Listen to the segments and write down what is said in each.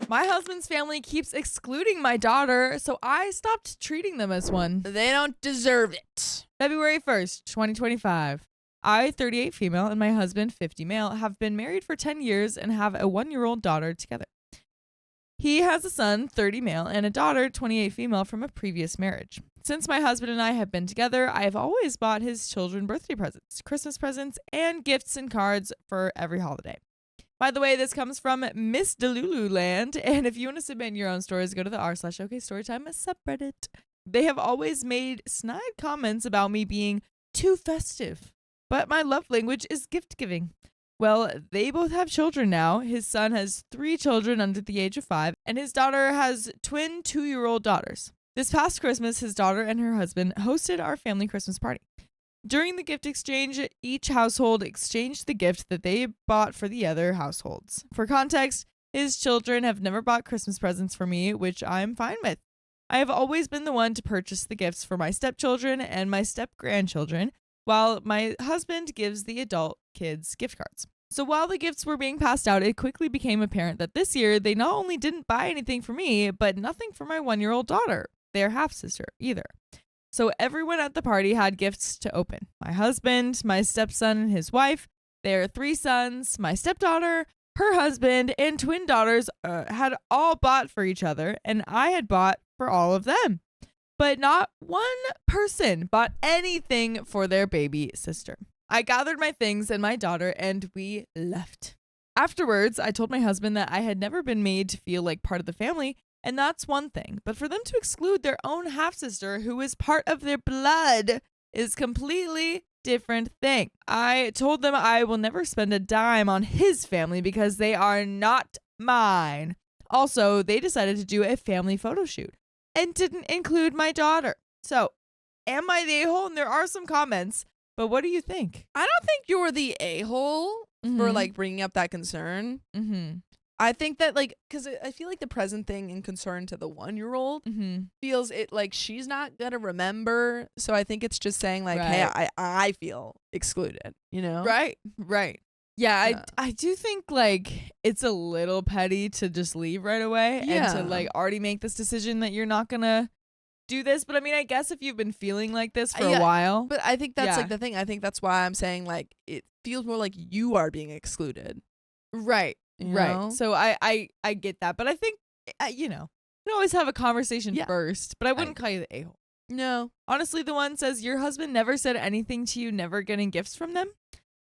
My husband's family keeps excluding my daughter, so I stopped treating them as one. They don't deserve it. February 1st, 2025. I, 38 female, and my husband, 50 male, have been married for 10 years and have a 1-year-old daughter together. He has a son, 30 male, and a daughter, 28 female, from a previous marriage. Since my husband and I have been together, I have always bought his children birthday presents, Christmas presents, and gifts and cards for every holiday. By the way, this comes from Miss Delulu Land, and if you want to submit your own stories, go to the r/OKStorytime subreddit. They have always made snide comments about me being too festive, but my love language is gift giving. Well, they both have children now. His son has 3 children under the age of 5, and his daughter has twin 2-year-old daughters. This past Christmas, his daughter and her husband hosted our family Christmas party. During the gift exchange, each household exchanged the gift that they bought for the other households. For context, his children have never bought Christmas presents for me, which I'm fine with. I have always been the one to purchase the gifts for my stepchildren and my step-grandchildren, while my husband gives the adult kids gift cards. So while the gifts were being passed out, it quickly became apparent that this year they not only didn't buy anything for me, but nothing for my 1-year-old daughter, their half-sister, either. So everyone at the party had gifts to open. My husband, my stepson and his wife, their 3 sons, my stepdaughter, her husband, and twin daughters had all bought for each other, and I had bought for all of them. But not one person bought anything for their baby sister. I gathered my things and my daughter, and we left. Afterwards, I told my husband that I had never been made to feel like part of the family, and that's one thing. But for them to exclude their own half-sister, who is part of their blood, is completely different thing. I told them I will never spend a dime on his family because they are not mine. Also, they decided to do a family photo shoot and didn't include my daughter. So, am I the a-hole? And there are some comments, but what do you think? I don't think you're the a-hole for like bringing up that concern. I think that like, because I feel like the present thing in concern to the 1-year-old feels it like she's not gonna remember. So I think it's just saying like, hey, I feel excluded, you know? Right. Yeah, I do think like it's a little petty to just leave right away and to like already make this decision that you're not gonna do this. But I mean, I guess if you've been feeling like this for a while. But I think that's like the thing. I think that's why I'm saying like it feels more like you are being excluded. Right. You know? So I get that. But I think, you know, you can always have a conversation first. But I wouldn't call you the a-hole. No. Honestly, the one says, your husband never said anything to you, never getting gifts from them?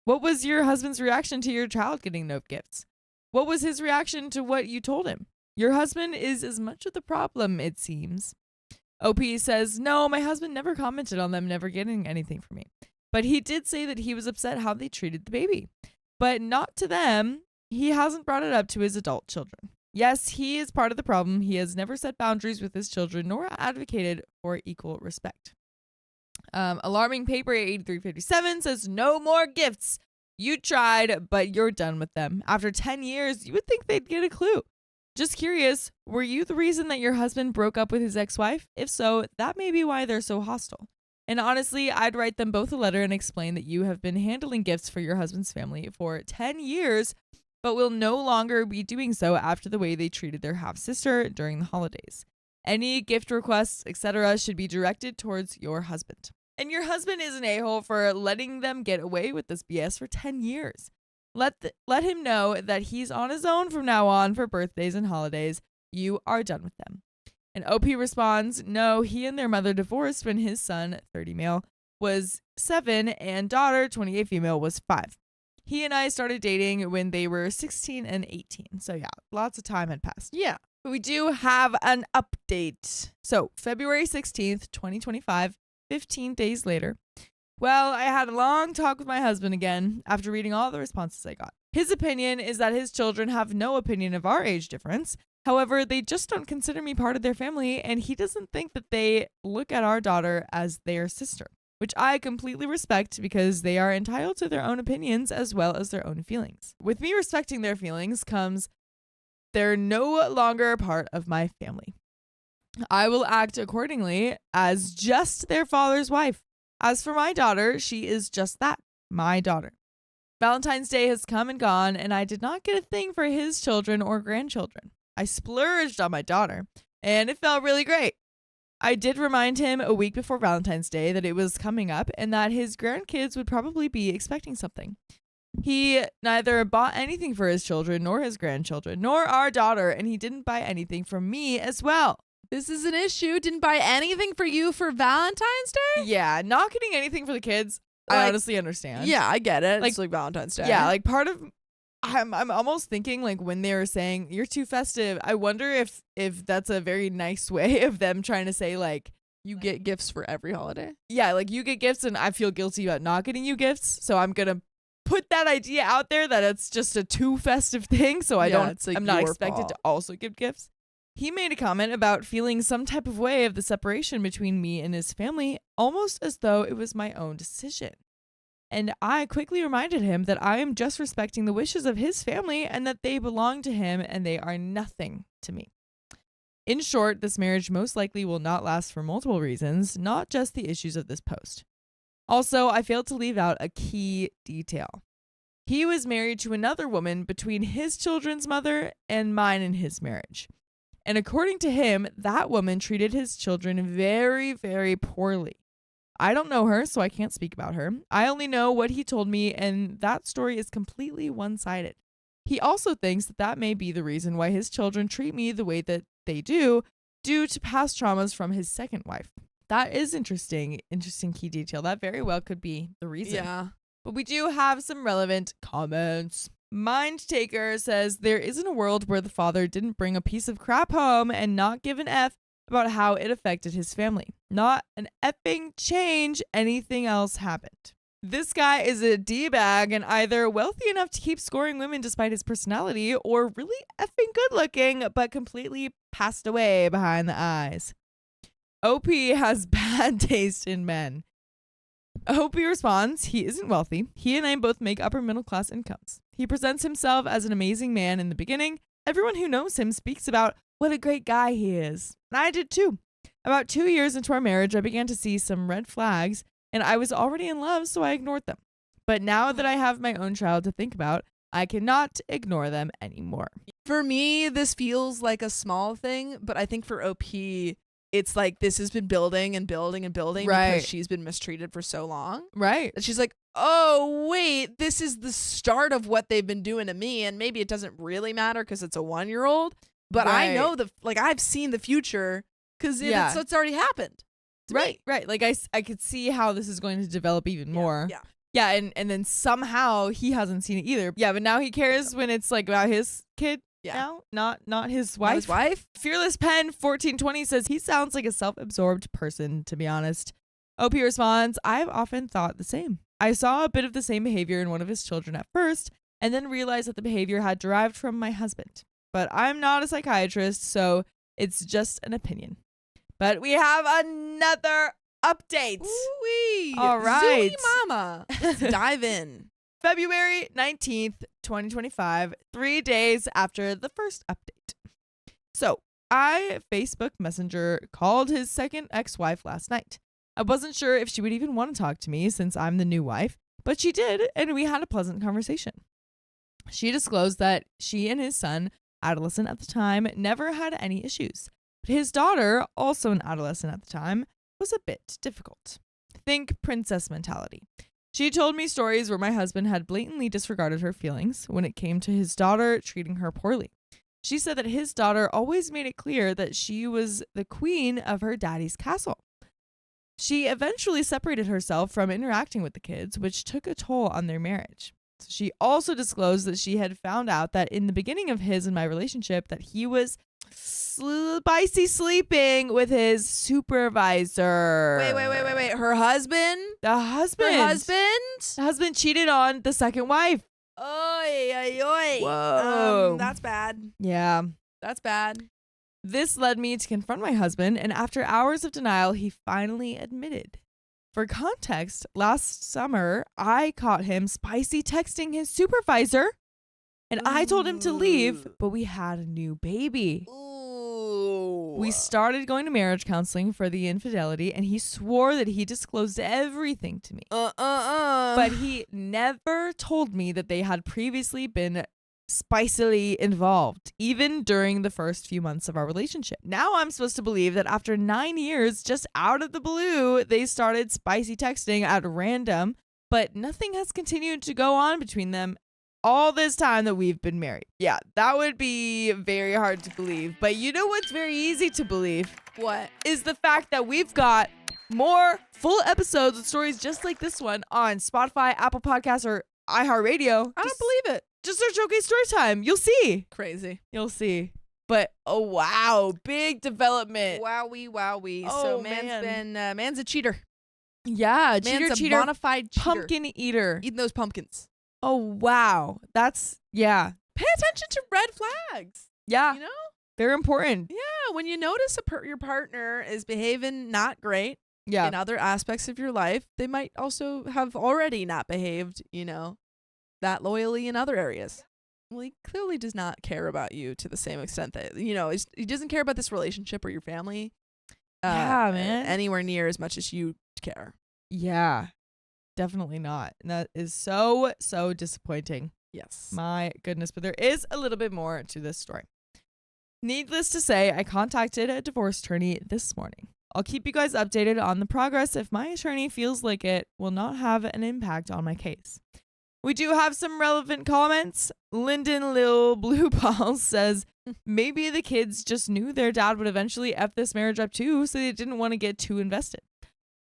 What was your husband's reaction to your child getting no gifts? What was his reaction to what you told him? Your husband is as much of the problem, it seems. OP says, no, my husband never commented on them never getting anything from me. But he did say that he was upset how they treated the baby. But not to them. He hasn't brought it up to his adult children. Yes, he is part of the problem. He has never set boundaries with his children nor advocated for equal respect. Alarming Paper 8357 says, no more gifts. You tried, but you're done with them. After 10 years, you would think they'd get a clue. Just curious, were you the reason that your husband broke up with his ex-wife? If so, that may be why they're so hostile. And honestly, I'd write them both a letter and explain that you have been handling gifts for your husband's family for 10 years, but will no longer be doing so after the way they treated their half-sister during the holidays. Any gift requests, etc. should be directed towards your husband. And your husband is an a-hole for letting them get away with this BS for 10 years. Let him know that he's on his own from now on for birthdays and holidays. You are done with them. And OP responds, no, he and their mother divorced when his son, 30 male, was 7 and daughter, 28 female, was 5. He and I started dating when they were 16 and 18. So yeah, lots of time had passed. Yeah. But we do have an update. So February 16th, 2025, 15 days later. Well, I had a long talk with my husband again after reading all the responses I got. His opinion is that his children have no opinion of our age difference. However, they just don't consider me part of their family, and he doesn't think that they look at our daughter as their sister, which I completely respect because they are entitled to their own opinions as well as their own feelings. With me respecting their feelings comes they're no longer a part of my family. I will act accordingly as just their father's wife. As for my daughter, she is just that, my daughter. Valentine's Day has come and gone, and I did not get a thing for his children or grandchildren. I splurged on my daughter, and it felt really great. I did remind him a week before Valentine's Day that it was coming up and that his grandkids would probably be expecting something. He neither bought anything for his children nor his grandchildren, nor our daughter, and he didn't buy anything for me as well. This is an issue. Didn't buy anything for you for Valentine's Day? Yeah, not getting anything for the kids, I honestly understand. Yeah, I get it. It's like Valentine's Day. Yeah, like part of... I'm almost thinking like when they were saying, you're too festive, I wonder if that's a very nice way of them trying to say like, you get gifts for every holiday. Yeah, like you get gifts and I feel guilty about not getting you gifts. So I'm going to put that idea out there that it's just a too festive thing. So I'm not expected to also give gifts. He made a comment about feeling some type of way of the separation between me and his family, almost as though it was my own decision. And I quickly reminded him that I am just respecting the wishes of his family and that they belong to him and they are nothing to me. In short, this marriage most likely will not last for multiple reasons, not just the issues of this post. Also, I failed to leave out a key detail. He was married to another woman between his children's mother and mine in his marriage. And according to him, that woman treated his children very, very poorly. I don't know her, so I can't speak about her. I only know what he told me, and that story is completely one-sided. He also thinks that that may be the reason why his children treat me the way that they do, due to past traumas from his second wife. That is interesting key detail. That very well could be the reason. Yeah. But we do have some relevant comments. Mind Taker says, there isn't a world where the father didn't bring a piece of crap home and not give an F about how it affected his family. Not an effing change. Anything else happened. This guy is a D-bag and either wealthy enough to keep scoring women despite his personality or really effing good looking but completely passed away behind the eyes. OP has bad taste in men. OP responds, he isn't wealthy. He and I both make upper middle class incomes. He presents himself as an amazing man in the beginning. Everyone who knows him speaks about what a great guy he is. And I did too. About 2 years into our marriage, I began to see some red flags, and I was already in love, so I ignored them. But now that I have my own child to think about, I cannot ignore them anymore. For me, this feels like a small thing, but I think for OP, it's like this has been building and building and building because she's been mistreated for so long. Right. And she's like, oh, wait, this is the start of what they've been doing to me. And maybe it doesn't really matter because it's a 1-year-old. But I know I've seen the future because it's already happened. Right. Like I could see how this is going to develop even more. Yeah. Yeah, and then somehow he hasn't seen it either. Yeah, but now he cares when it's like about his kid. Yeah. Now, not his wife. Not his wife. Fearless Pen 1420 says he sounds like a self-absorbed person, to be honest. OP responds, I've often thought the same. I saw a bit of the same behavior in one of his children at first, and then realized that the behavior had derived from my husband. But I'm not a psychiatrist, so it's just an opinion. But we have another update. Ooh-wee. All right. Zooey mama. Let's dive in. February 19th, 2025, 3 days after the first update. So, I Facebook Messenger called his second ex-wife last night. I wasn't sure if she would even want to talk to me since I'm the new wife, but she did, and we had a pleasant conversation. She disclosed that she and his son, adolescent at the time, never had any issues. But his daughter, also an adolescent at the time, was a bit difficult. Think princess mentality. She told me stories where my husband had blatantly disregarded her feelings when it came to his daughter treating her poorly. She said that his daughter always made it clear that she was the queen of her daddy's castle. She eventually separated herself from interacting with the kids, which took a toll on their marriage. She also disclosed that she had found out that in the beginning of his and my relationship that he was spicy sleeping with his supervisor. Wait. Her husband? The husband. Her husband? The husband cheated on the second wife. Oy. Whoa. That's bad. Yeah. That's bad. This led me to confront my husband, and after hours of denial, he finally admitted. For context, last summer, I caught him spicy texting his supervisor, and I told him to leave, but we had a new baby. Ooh. We started going to marriage counseling for the infidelity, and he swore that he disclosed everything to me. But he never told me that they had previously been spicily involved, even during the first few months of our relationship. Now I'm supposed to believe that after 9 years, just out of the blue, they started spicy texting at random, but nothing has continued to go on between them all this time that we've been married. Yeah, that would be very hard to believe. But you know what's very easy to believe? What? Is the fact that we've got more full episodes with stories just like this one on Spotify, Apple Podcasts, or iHeartRadio. I don't believe it. Just search OK Storytime. You'll see. Crazy. You'll see. But, oh, wow. Big development. Wowie. Oh, So man's a cheater. Yeah. Man's a cheater. bona fide cheater. Pumpkin eater. Eating those pumpkins. Oh, wow. That's, yeah. Pay attention to red flags. Yeah. You know? They're important. Yeah. When you notice your partner is behaving not great in other aspects of your life, they might also have already not behaved, that loyally in other areas. Well, he clearly does not care about you to the same extent that, he doesn't care about this relationship or your family. Man. Anywhere near as much as you care. Yeah. Definitely not. And that is so, so disappointing. Yes. My goodness. But there is a little bit more to this story. Needless to say, I contacted a divorce attorney this morning. I'll keep you guys updated on the progress if my attorney feels like it will not have an impact on my case. We do have some relevant comments. Lyndon Lil Blue Balls says, maybe the kids just knew their dad would eventually F this marriage up too, so they didn't want to get too invested.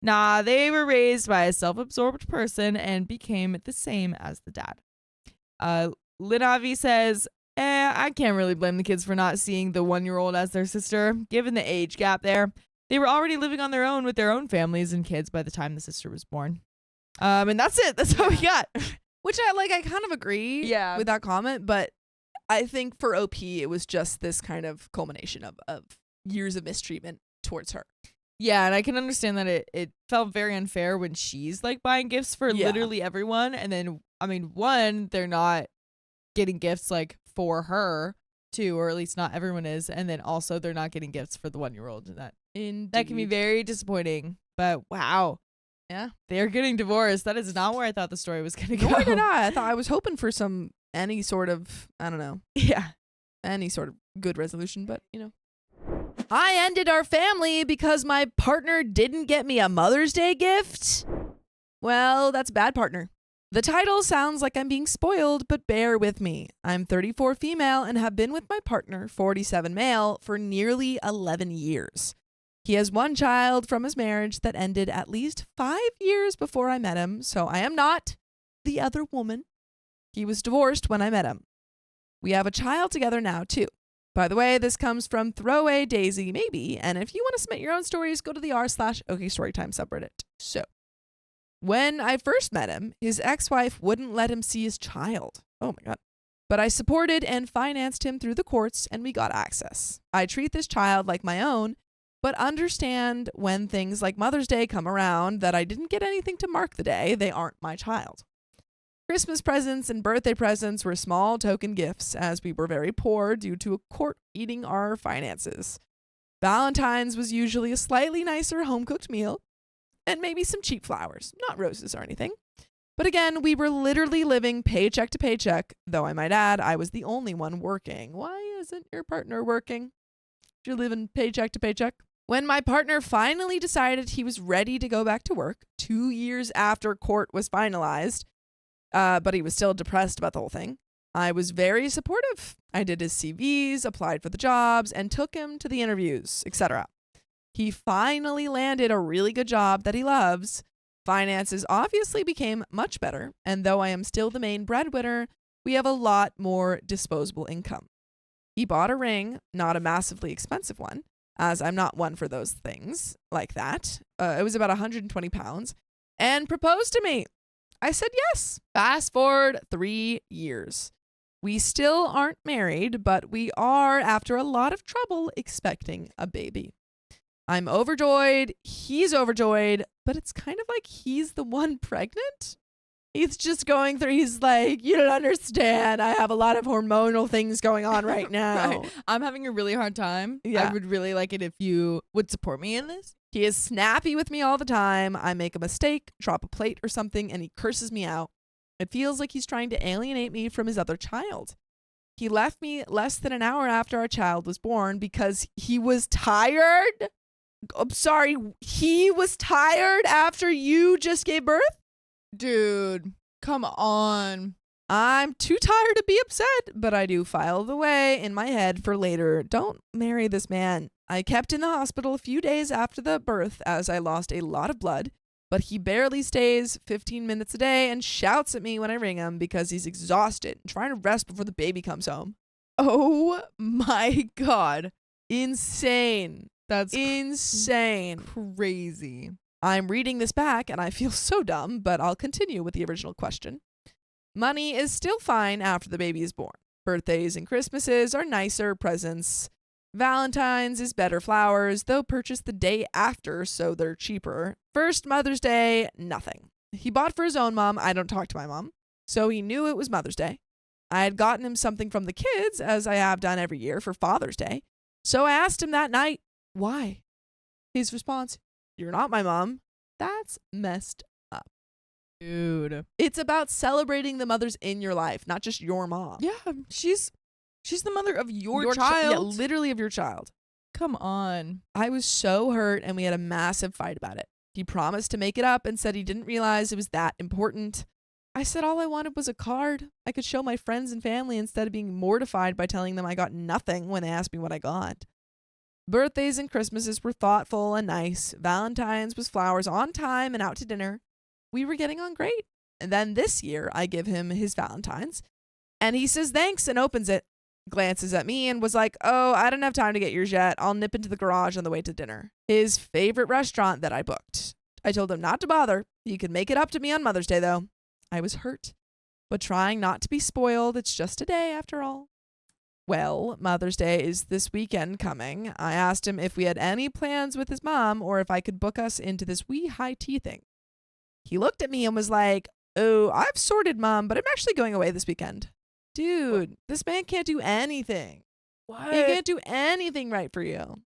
Nah, they were raised by a self-absorbed person and became the same as the dad. Linavi says, I can't really blame the kids for not seeing the 1-year-old as their sister, given the age gap there. They were already living on their own with their own families and kids by the time the sister was born. And that's it. That's all we got. Which I kind of agree with that comment, but I think for OP, it was just this kind of culmination of years of mistreatment towards her. Yeah, and I can understand that it felt very unfair when she's like buying gifts for literally everyone. And then, one, they're not getting gifts like for her, too, or at least not everyone is. And then also they're not getting gifts for the 1-year-old. That can be very disappointing. But wow. Yeah. They're getting divorced. That is not where I thought the story was going to go. Nor did I. I was hoping for any sort of, I don't know. Yeah. Any sort of good resolution, but, I ended our family because my partner didn't get me a Mother's Day gift. Well, that's bad partner. The title sounds like I'm being spoiled, but bear with me. I'm 34 female and have been with my partner, 47 male, for nearly 11 years. He has 1 child from his marriage that ended at least 5 years before I met him, so I am not the other woman. He was divorced when I met him. We have a child together now, too. By the way, this comes from Throwaway Daisy Maybe, and if you want to submit your own stories, go to the r/OKStorytime subreddit. So, when I first met him, his ex-wife wouldn't let him see his child. Oh my God. But I supported and financed him through the courts, and we got access. I treat this child like my own, but understand when things like Mother's Day come around that I didn't get anything to mark the day, they aren't my child. Christmas presents and birthday presents were small token gifts as we were very poor due to a court eating our finances. Valentine's was usually a slightly nicer home-cooked meal and maybe some cheap flowers, not roses or anything. But again, we were literally living paycheck to paycheck, though I might add I was the only one working. Why isn't your partner working? You're living paycheck to paycheck. When my partner finally decided he was ready to go back to work 2 years after court was finalized, but he was still depressed about the whole thing, I was very supportive. I did his CVs, applied for the jobs, and took him to the interviews, etc. He finally landed a really good job that he loves. Finances obviously became much better, and though I am still the main breadwinner, we have a lot more disposable income. He bought a ring, not a massively expensive one, as I'm not one for those things like that. It was about 120 pounds, and proposed to me. I said yes. Fast forward 3 years. We still aren't married, but we are, after a lot of trouble, expecting a baby. I'm overjoyed. He's overjoyed, but it's kind of like he's the one pregnant. He's just going through, he's like, you don't understand. I have a lot of hormonal things going on right now. Right. I'm having a really hard time. Yeah. I would really like it if you would support me in this. He is snappy with me all the time. I make a mistake, drop a plate or something, and he curses me out. It feels like he's trying to alienate me from his other child. He left me less than an hour after our child was born because he was tired. I'm sorry, he was tired after you just gave birth? Dude, come on. I'm too tired to be upset, but I do file it away in my head for later. Don't marry this man. I kept in the hospital a few days after the birth as I lost a lot of blood, but he barely stays 15 minutes a day and shouts at me when I ring him because he's exhausted and trying to rest before the baby comes home. Oh my God. Insane. That's insane. Crazy. I'm reading this back and I feel so dumb, but I'll continue with the original question. Money is still fine after the baby is born. Birthdays and Christmases are nicer presents. Valentine's is better flowers, though purchased the day after, so they're cheaper. First Mother's Day, nothing. He bought for his own mom. I don't talk to my mom, so he knew it was Mother's Day. I had gotten him something from the kids, as I have done every year for Father's Day. So I asked him that night, why? His response, "You're not my mom." That's messed up. Dude. It's about celebrating the mothers in your life, not just your mom. Yeah, she's the mother of your child. Yeah, literally of your child. Come on. I was so hurt and we had a massive fight about it. He promised to make it up and said he didn't realize it was that important. I said all I wanted was a card I could show my friends and family instead of being mortified by telling them I got nothing when they asked me what I got. Birthdays and Christmases were thoughtful and nice. Valentine's was flowers on time and out to dinner. We were getting on great. And then this year, I give him his Valentine's. And he says thanks and opens it, glances at me and was like, "Oh, I don't have time to get yours yet. I'll nip into the garage on the way to dinner." His favorite restaurant that I booked. I told him not to bother. He could make it up to me on Mother's Day, though. I was hurt, but trying not to be spoiled. It's just a day after all. Well, Mother's Day is this weekend coming. I asked him if we had any plans with his mom or if I could book us into this wee high tea thing. He looked at me and was like, "Oh, I've sorted, Mom, but I'm actually going away this weekend." Dude, this man can't do anything. What? He can't do anything right for you.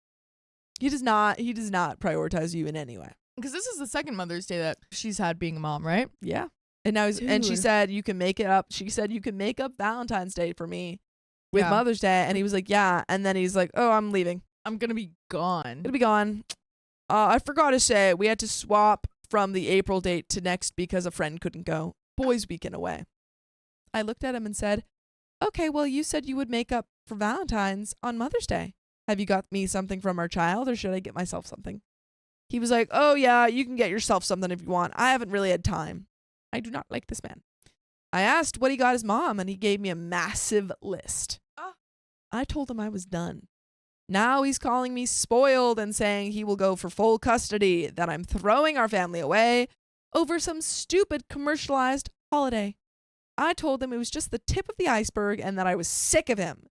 He does not prioritize you in any way. Because this is the second Mother's Day that she's had being a mom, right? Yeah. And now and she Dude. said you can make it up. She said you can make up Valentine's Day for me with Yeah. Mother's Day. And he was like, yeah. And then he's like, "Oh, I'm leaving. I'm going to be gone. It'll be gone. I forgot to say, we had to swap from the April date to next because a friend couldn't go. Boys' weekend away." I looked at him and said, "Okay, well, you said you would make up for Valentine's on Mother's Day. Have you got me something from our child, or should I get myself something?" He was like, "Oh, yeah, you can get yourself something if you want. I haven't really had time." I do not like this man. I asked what he got his mom, and he gave me a massive list. I told him I was done. Now he's calling me spoiled and saying he will go for full custody, that I'm throwing our family away over some stupid commercialized holiday. I told him it was just the tip of the iceberg and that I was sick of him.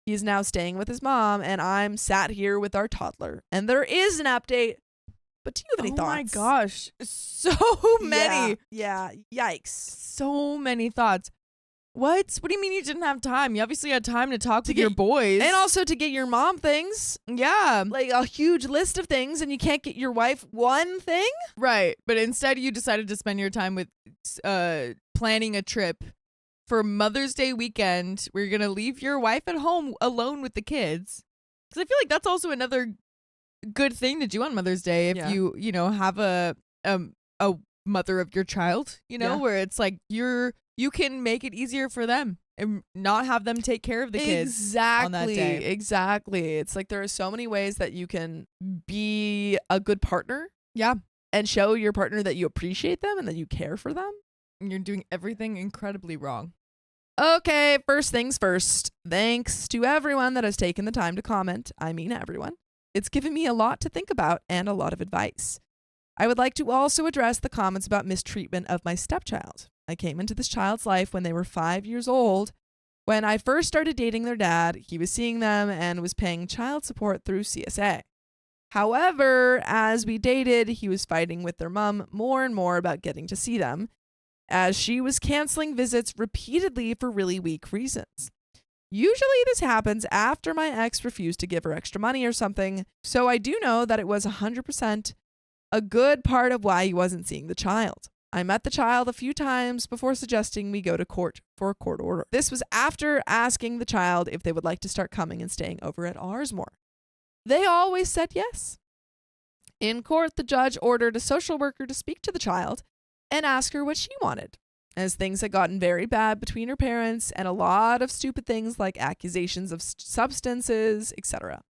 He is now staying with his mom, and I'm sat here with our toddler. And there is an update. But do you have any thoughts? Oh my gosh. So many. Yeah. Yikes. So many thoughts. What do you mean you didn't have time? You obviously had time to talk with your boys. And also to get your mom things. Yeah. Like a huge list of things, and you can't get your wife one thing? Right. But instead you decided to spend your time with planning a trip for Mother's Day weekend. We're going to leave your wife at home alone with the kids. Because I feel like that's also another good thing to do on Mother's Day if you know, have a mother of your child, you know, where it's like you can make it easier for them and not have them take care of the kids on that day. Exactly. It's like there are so many ways that you can be a good partner. Yeah. And show your partner that you appreciate them and that you care for them. And you're doing everything incredibly wrong. Okay, first things first. Thanks to everyone that has taken the time to comment. I mean everyone. It's given me a lot to think about and a lot of advice. I would like to also address the comments about mistreatment of my stepchild. I came into this child's life when they were 5 years old. When I first started dating their dad, he was seeing them and was paying child support through CSA. However, as we dated, he was fighting with their mom more and more about getting to see them, as she was canceling visits repeatedly for really weak reasons. Usually this happens after my ex refused to give her extra money or something, so I do know that it was 100% a good part of why he wasn't seeing the child. I met the child a few times before suggesting we go to court for a court order. This was after asking the child if they would like to start coming and staying over at ours more. They always said yes. In court, the judge ordered a social worker to speak to the child and ask her what she wanted, as things had gotten very bad between her parents and a lot of stupid things like accusations of substances, etc.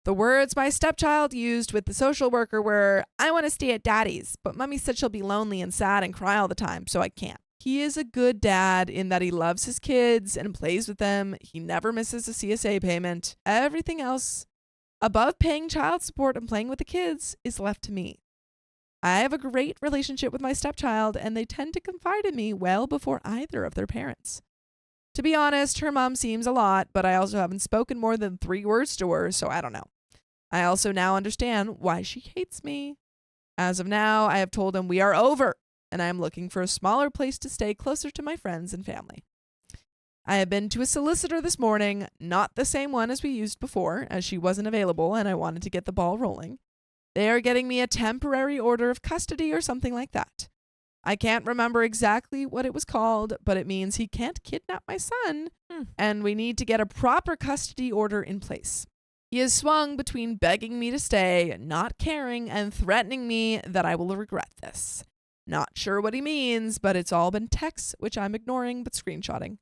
The words my stepchild used with the social worker were, "I want to stay at daddy's, but mommy said she'll be lonely and sad and cry all the time, so I can't." He is a good dad in that he loves his kids and plays with them. He never misses a CSA payment. Everything else above paying child support and playing with the kids is left to me. I have a great relationship with my stepchild, and they tend to confide in me well before either of their parents. To be honest, her mom seems a lot, but I also haven't spoken more than 3 words to her, so I don't know. I also now understand why she hates me. As of now, I have told him we are over, and I am looking for a smaller place to stay closer to my friends and family. I have been to a solicitor this morning, not the same one as we used before, as she wasn't available and I wanted to get the ball rolling. They are getting me a temporary order of custody or something like that. I can't remember exactly what it was called, but it means he can't kidnap my son, and we need to get a proper custody order in place. He has swung between begging me to stay, not caring, and threatening me that I will regret this. Not sure what he means, but it's all been texts, which I'm ignoring but screenshotting.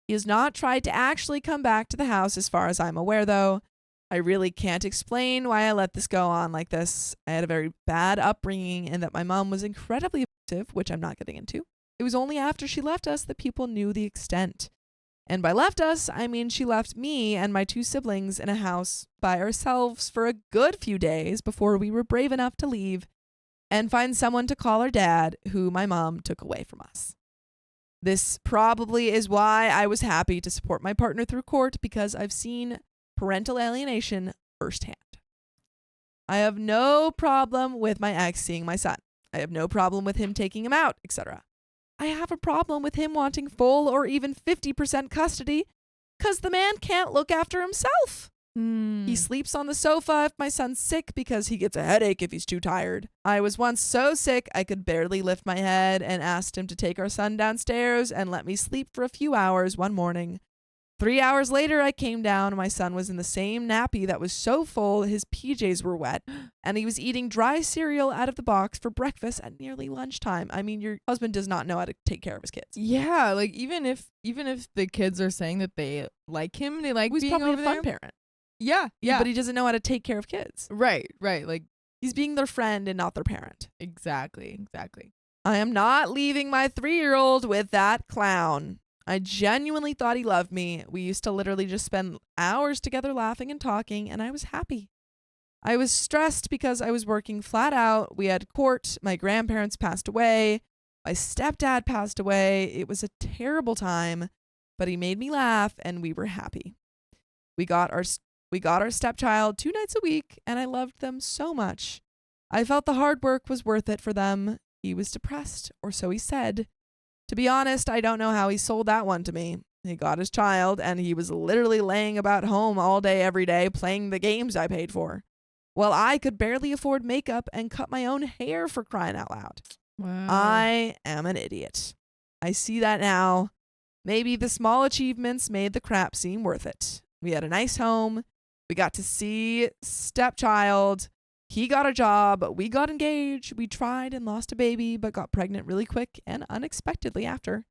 He has not tried to actually come back to the house as far as I'm aware, though. I really can't explain why I let this go on like this. I had a very bad upbringing and that my mom was incredibly abusive, which I'm not getting into. It was only after she left us that people knew the extent. And by left us, I mean she left me and my 2 siblings in a house by ourselves for a good few days before we were brave enough to leave and find someone to call our dad, who my mom took away from us. This probably is why I was happy to support my partner through court, because I've seen parental alienation firsthand. I have no problem with my ex seeing my son. I have no problem with him taking him out, etc. I have a problem with him wanting full or even 50% custody because the man can't look after himself. He sleeps on the sofa if my son's sick because he gets a headache if he's too tired. I was once so sick I could barely lift my head and asked him to take our son downstairs and let me sleep for a few hours one morning. 3 hours later, I came down and my son was in the same nappy that was so full his PJs were wet, and he was eating dry cereal out of the box for breakfast at nearly lunchtime. I mean, your husband does not know how to take care of his kids. Yeah, like even if the kids are saying that they like him, they like he's being probably over a fun there. parent. Yeah. But he doesn't know how to take care of kids. Right. Like he's being their friend and not their parent. Exactly. I am not leaving my 3-year-old with that clown. I genuinely thought he loved me. We used to literally just spend hours together laughing and talking, and I was happy. I was stressed because I was working flat out. We had court. My grandparents passed away. My stepdad passed away. It was a terrible time, but he made me laugh, and we were happy. We got our stepchild 2 nights a week, and I loved them so much. I felt the hard work was worth it for them. He was depressed, or so he said. To be honest, I don't know how he sold that one to me. He got his child, and he was literally laying about home all day, every day, playing the games I paid for. Well, I could barely afford makeup and cut my own hair, for crying out loud. Wow. I am an idiot. I see that now. Maybe the small achievements made the crap seem worth it. We had a nice home. We got to see stepchild. He got a job. We got engaged. We tried and lost a baby, but got pregnant really quick and unexpectedly after.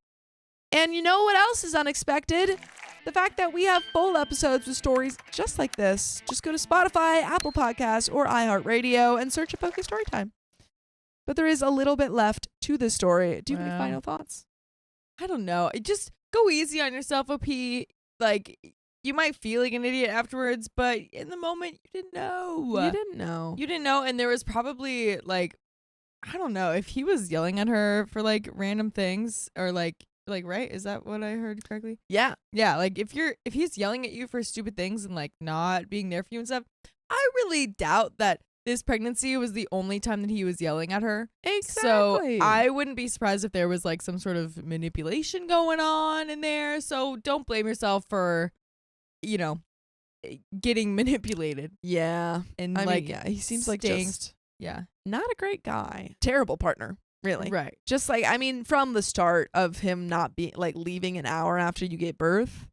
And you know what else is unexpected? The fact that we have full episodes with stories just like this. Just go to Spotify, Apple Podcasts, or iHeartRadio and search a OK Storytime. But there is a little bit left to this story. Do you have any final thoughts? I don't know. Just go easy on yourself, OP. Like, you might feel like an idiot afterwards, but in the moment, you didn't know. You didn't know, and there was probably, like, I don't know, if he was yelling at her for, like, random things, or, like, right? Is that what I heard correctly? Yeah. Yeah, like, if he's yelling at you for stupid things and, like, not being there for you and stuff, I really doubt that this pregnancy was the only time that he was yelling at her. Exactly. So I wouldn't be surprised if there was, like, some sort of manipulation going on in there, so don't blame yourself for, you know, getting manipulated. Yeah. And I mean, he seems like just yeah, not a great guy. Terrible partner. really. Right. Just like, I mean, from the start of him not being like leaving an hour after you gave birth,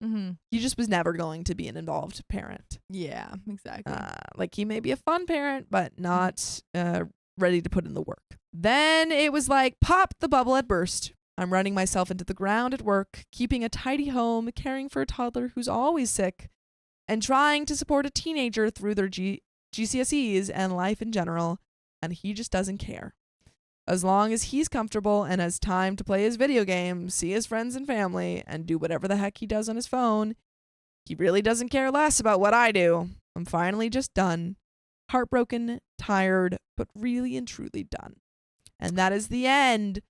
he just was never going to be an involved parent. Yeah, exactly. Like he may be a fun parent, but not ready to put in the work. Then it was like, pop, the bubble had burst. I'm running myself into the ground at work, keeping a tidy home, caring for a toddler who's always sick, and trying to support a teenager through their GCSEs and life in general, and he just doesn't care. As long as he's comfortable and has time to play his video games, see his friends and family, and do whatever the heck he does on his phone, he really doesn't care less about what I do. I'm finally just done. Heartbroken, tired, but really and truly done. And that is the end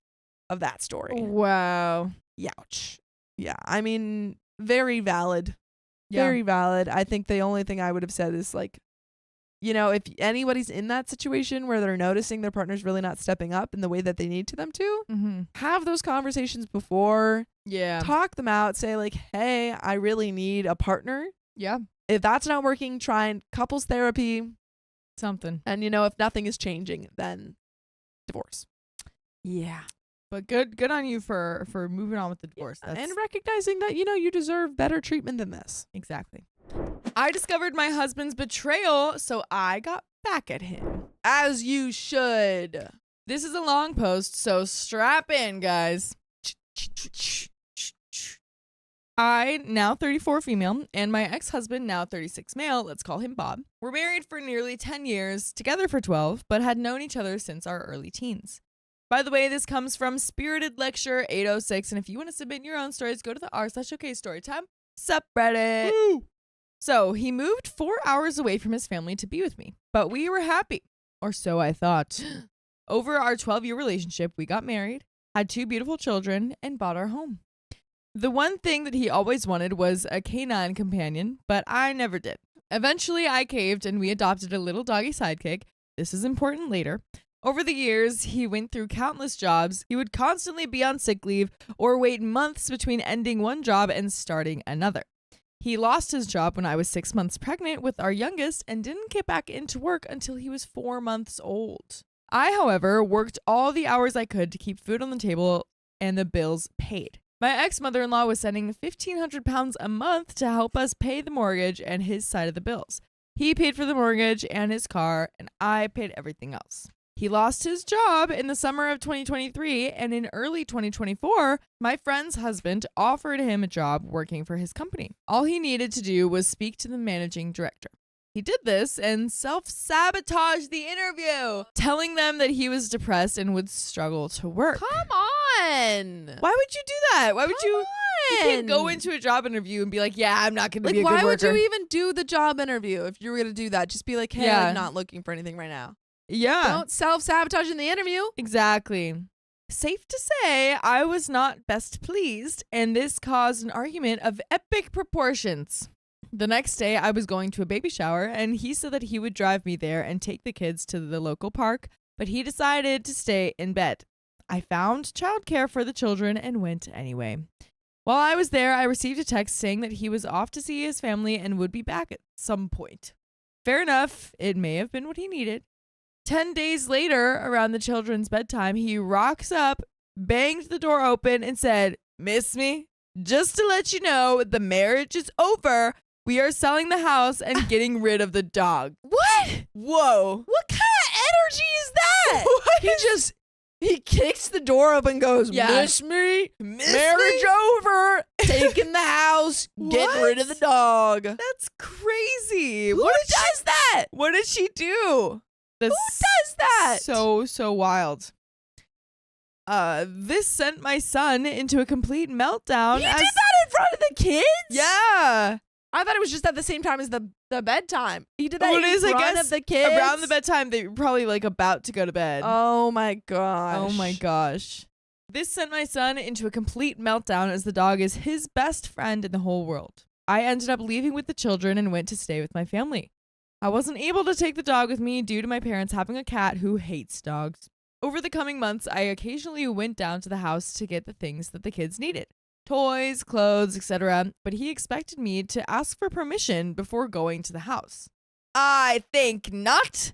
of that story. Wow. Youch. Yeah, I mean, very valid. Yeah. Very valid. I think the only thing I would have said is like, you know, if anybody's in that situation where they're noticing their partner's really not stepping up in the way that they need to them to, have those conversations before. Yeah. Talk them out. Say like, hey, I really need a partner. Yeah. If that's not working, try couples therapy. Something. And, you know, if nothing is changing, then divorce. Yeah. But good on you for moving on with the divorce. Yeah. And recognizing that, you know, you deserve better treatment than this. Exactly. I discovered my husband's betrayal, so I got back at him. As you should. This is a long post, so strap in, guys. I, now 34 female, and my ex-husband, now 36 male, let's call him Bob, were married for nearly 10 years, together for 12, but had known each other since our early teens. By the way, this comes from Spirited Lecture 806, and if you want to submit your own stories, go to the r/OK Storytime subreddit. Woo! So he moved 4 hours away from his family to be with me, but we were happy, or so I thought. Over our 12-year relationship, we got married, had 2 beautiful children, and bought our home. The one thing that he always wanted was a canine companion, but I never did. Eventually, I caved, and we adopted a little doggy sidekick. This is important later. Over the years, he went through countless jobs. He would constantly be on sick leave or wait months between ending one job and starting another. He lost his job when I was 6 months pregnant with our youngest and didn't get back into work until he was 4 months old. I, however, worked all the hours I could to keep food on the table and the bills paid. My ex-mother-in-law was sending 1,500 pounds a month to help us pay the mortgage and his side of the bills. He paid for the mortgage and his car, and I paid everything else. He lost his job in the summer of 2023, and in early 2024, my friend's husband offered him a job working for his company. All he needed to do was speak to the managing director. He did this and self-sabotaged the interview, telling them that he was depressed and would struggle to work. Come on. Why would you do that? Why would you? You can't go on. into a job interview and be like, yeah, I'm not going to be a Like, good why would worker. you even do the job interview if you were going to do that? Just be like, hey, Yeah. I'm not looking for anything right now. Yeah. Don't self-sabotage in the interview. Exactly. Safe to say, I was not best pleased, and this caused an argument of epic proportions. The next day, I was going to a baby shower, and he said that he would drive me there and take the kids to the local park, but he decided to stay in bed. I found childcare for the children and went anyway. While I was there, I received a text saying that he was off to see his family and would be back at some point. Fair enough, it may have been what he needed. 10 days later, around the children's bedtime, he rocks up, banged the door open, and said, "Miss me? Just to let you know, the marriage is over. We are selling the house and getting rid of the dog." What? Whoa. What kind of energy is that? What He kicks the door up and goes, Yeah. "Miss me? Miss Marriage me? over. Taking the house. Getting rid of the dog." That's crazy. Who does that? What did she do? That's Who does that? So wild. This sent my son into a complete meltdown. He did that in front of the kids? Yeah. I thought it was just at the same time as the bedtime. He did that Well, it in is, I front guess, of the kids? Around the bedtime, they were probably like about to go to bed. Oh my gosh. Oh my gosh. This sent my son into a complete meltdown as the dog is his best friend in the whole world. I ended up leaving with the children and went to stay with my family. I wasn't able to take the dog with me due to my parents having a cat who hates dogs. Over the coming months, I occasionally went down to the house to get the things that the kids needed. Toys, clothes, etc. But he expected me to ask for permission before going to the house. I think not.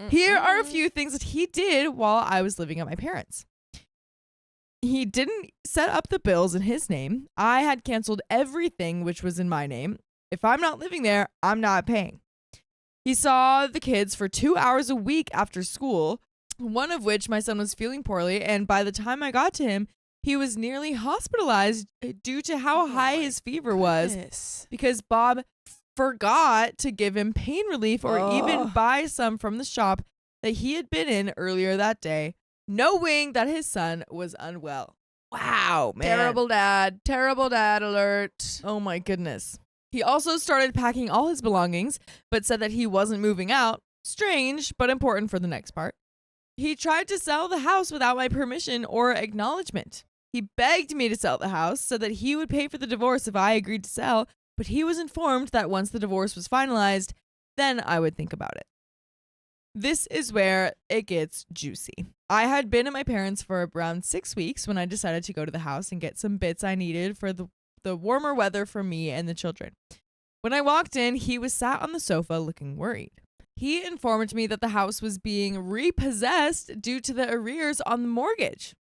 Here are a few things that he did while I was living at my parents'. He didn't set up the bills in his name. I had canceled everything which was in my name. If I'm not living there, I'm not paying. He saw the kids for 2 hours a week after school, one of which my son was feeling poorly, and by the time I got to him, he was nearly hospitalized due to how high his fever was because Bob forgot to give him pain relief or even buy some from the shop that he had been in earlier that day, knowing that his son was unwell. Wow, man. Terrible dad alert. Oh my goodness. He also started packing all his belongings, but said that he wasn't moving out. Strange, but important for the next part. He tried to sell the house without my permission or acknowledgement. He begged me to sell the house so that he would pay for the divorce if I agreed to sell, but he was informed that once the divorce was finalized, then I would think about it. This is where it gets juicy. I had been at my parents' for around 6 weeks when I decided to go to the house and get some bits I needed for the warmer weather for me and the children. When I walked in, he was sat on the sofa looking worried. He informed me that the house was being repossessed due to the arrears on the mortgage.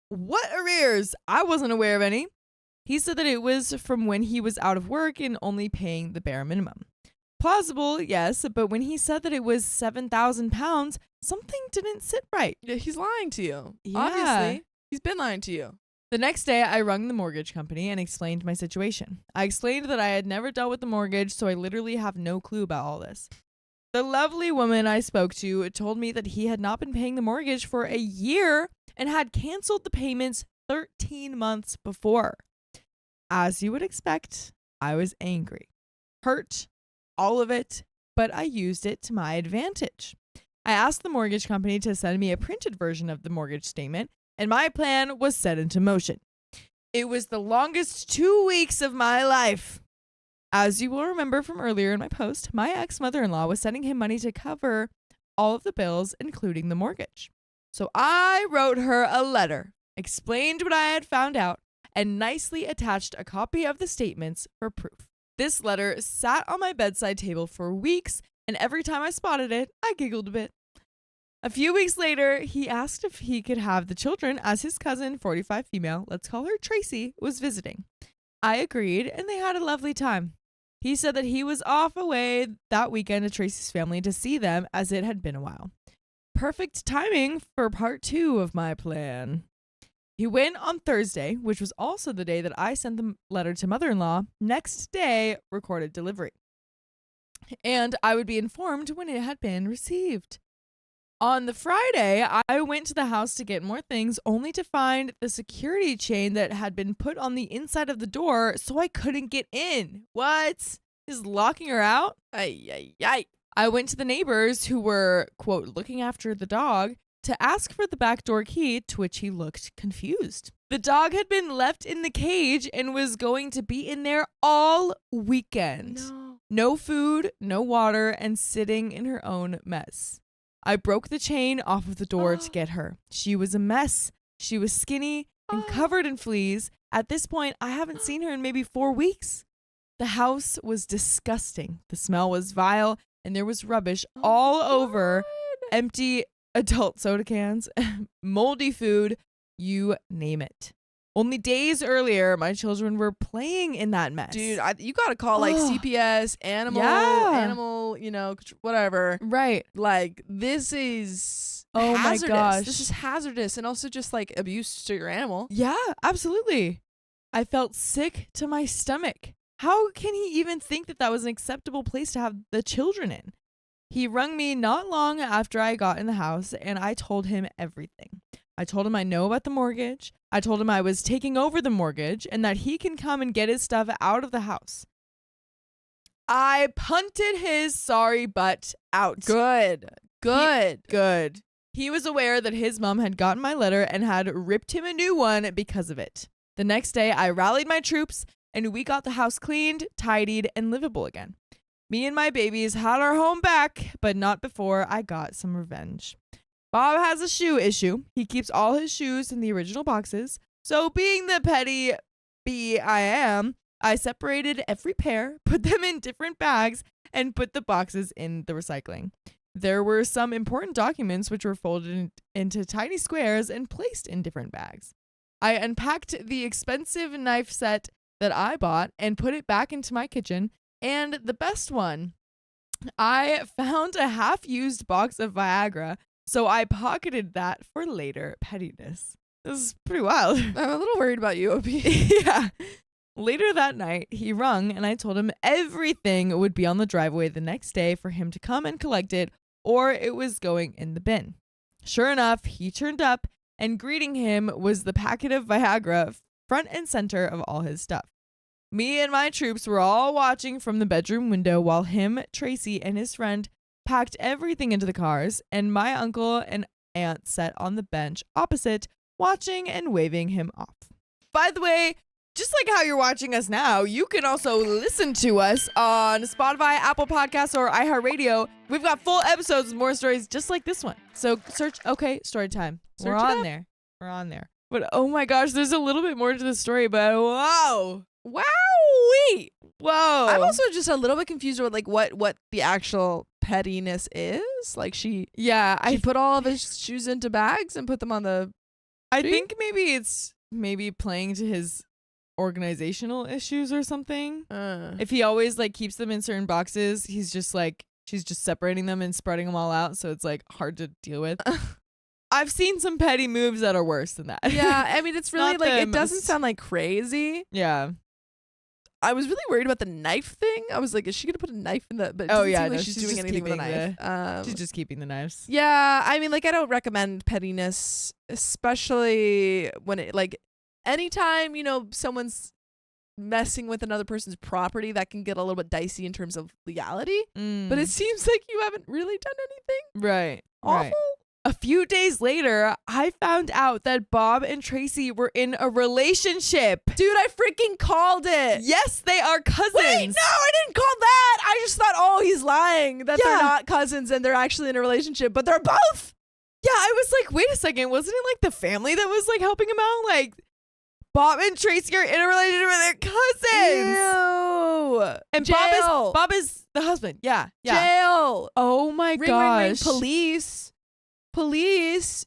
What arrears? I wasn't aware of any. He said that it was from when he was out of work and only paying the bare minimum. Plausible, yes, but when he said that it was £7,000, something didn't sit right. Yeah, he's lying to you. Yeah. Obviously, he's been lying to you. The next day, I rung the mortgage company and explained my situation. I explained that I had never dealt with the mortgage, so I literally have no clue about all this. The lovely woman I spoke to told me that he had not been paying the mortgage for a year and had canceled the payments 13 months before. As you would expect, I was angry, hurt, all of it, but I used it to my advantage. I asked the mortgage company to send me a printed version of the mortgage statement, and my plan was set into motion. It was the longest 2 weeks of my life. As you will remember from earlier in my post, my ex-mother-in-law was sending him money to cover all of the bills, including the mortgage. So I wrote her a letter, explained what I had found out, and nicely attached a copy of the statements for proof. This letter sat on my bedside table for weeks, and every time I spotted it, I giggled a bit. A few weeks later, he asked if he could have the children as his cousin, 45 female, let's call her Tracy, was visiting. I agreed, and they had a lovely time. He said that he was off away that weekend to Tracy's family to see them as it had been a while. Perfect timing for part 2 of my plan. He went on Thursday, which was also the day that I sent the letter to mother-in-law. Next day, recorded delivery. And I would be informed when it had been received. On the Friday, I went to the house to get more things, only to find the security chain that had been put on the inside of the door, so I couldn't get in. What? Is locking her out? Ay. I went to the neighbors who were, quote, looking after the dog to ask for the back door key, to which he looked confused. The dog had been left in the cage and was going to be in there all weekend. No food, no water, and sitting in her own mess. I broke the chain off of the door to get her. She was a mess. She was skinny and covered in fleas. At this point, I haven't seen her in maybe 4 weeks. The house was disgusting. The smell was vile, and there was rubbish all over. Empty adult soda cans, moldy food, you name it. Only days earlier, my children were playing in that mess. Dude, you gotta call like CPS, animal, whatever. Right. Like, this is hazardous. My gosh. This is hazardous and also just like abuse to your animal. Yeah, absolutely. I felt sick to my stomach. How can he even think that that was an acceptable place to have the children in? He rung me not long after I got in the house, and I told him everything. I told him I know about the mortgage. I told him I was taking over the mortgage and that he can come and get his stuff out of the house. I punted his sorry butt out. Good. He was aware that his mom had gotten my letter and had ripped him a new one because of it. The next day, I rallied my troops, and we got the house cleaned, tidied, and livable again. Me and my babies had our home back, but not before I got some revenge. Bob has a shoe issue. He keeps all his shoes in the original boxes. So being the petty bee I am, I separated every pair, put them in different bags, and put the boxes in the recycling. There were some important documents which were folded into tiny squares and placed in different bags. I unpacked the expensive knife set that I bought and put it back into my kitchen. And the best one, I found a half-used box of Viagra, so I pocketed that for later pettiness. This is pretty wild. I'm a little worried about you, OP. Yeah. Later that night, he rung and I told him everything would be on the driveway the next day for him to come and collect it, or it was going in the bin. Sure enough, he turned up, and greeting him was the packet of Viagra front and center of all his stuff. Me and my troops were all watching from the bedroom window while him, Tracy, and his friend packed everything into the cars, and my uncle and aunt sat on the bench opposite, watching and waving him off. By the way, just like how you're watching us now, you can also listen to us on Spotify, Apple Podcasts, or iHeartRadio. We've got full episodes with more stories just like this one. So search OK Storytime. We're on there. We're on there. But oh my gosh, there's a little bit more to the story, but wow. Wowee. Whoa. I'm also just a little bit confused with like what the actual pettiness is. Like she put all of his shoes into bags and put them on the I think maybe it's playing to his organizational issues or something. If he always like keeps them in certain boxes, he's just like she's just separating them and spreading them all out, so it's like hard to deal with. I've seen some petty moves that are worse than that. Yeah, I mean it's really like it doesn't sound like crazy. Yeah. I was really worried about the knife thing. I was like, is she gonna put a knife in the? But it doesn't seem like she's doing anything with a knife. She's just keeping the knives. Yeah, I mean, like I don't recommend pettiness, especially when it like anytime someone's messing with another person's property. That can get a little bit dicey in terms of legality. But it seems like you haven't really done anything awful. Right. A few days later, I found out that Bob and Tracy were in a relationship. Dude, I freaking called it. Yes, they are cousins. Wait, no, I didn't call that. I just thought, oh, he's lying that they're not cousins and they're actually in a relationship, but they're both. Yeah, I was like, wait a second. Wasn't it like the family that was like helping him out? Like Bob and Tracy are in a relationship with their cousins. Ew. And Jail. Bob is the husband. Yeah. Jail. Oh my gosh. Ring. Police,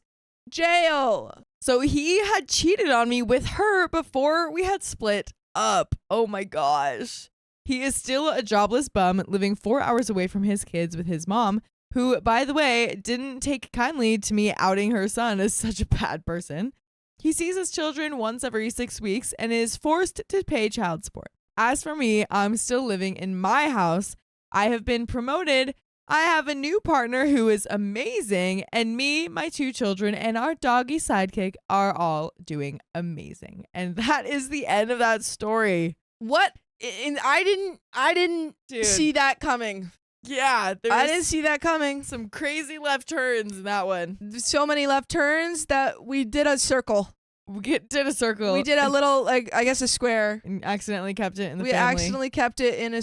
jail. So he had cheated on me with her before we had split up. Oh my gosh. He is still a jobless bum living 4 hours away from his kids with his mom, who, by the way, didn't take kindly to me outing her son as such a bad person. He sees his children once every 6 weeks and is forced to pay child support. As for me, I'm still living in my house. I have been promoted. I have a new partner who is amazing, and me, my 2 children, and our doggy sidekick are all doing amazing. And that is the end of that story. What? And I didn't see that coming. Yeah, I didn't see that coming. Some crazy left turns in that one. So many left turns that we did a circle. We did a circle. We did a little, like, I guess a square. And accidentally kept it in the family. We accidentally kept it in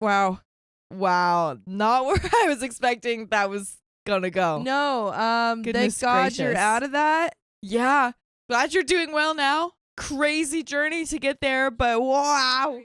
wow. Wow, not where I was expecting that was gonna go. No, thank God you're out of that. Yeah, glad you're doing well now. Crazy journey to get there, but wow.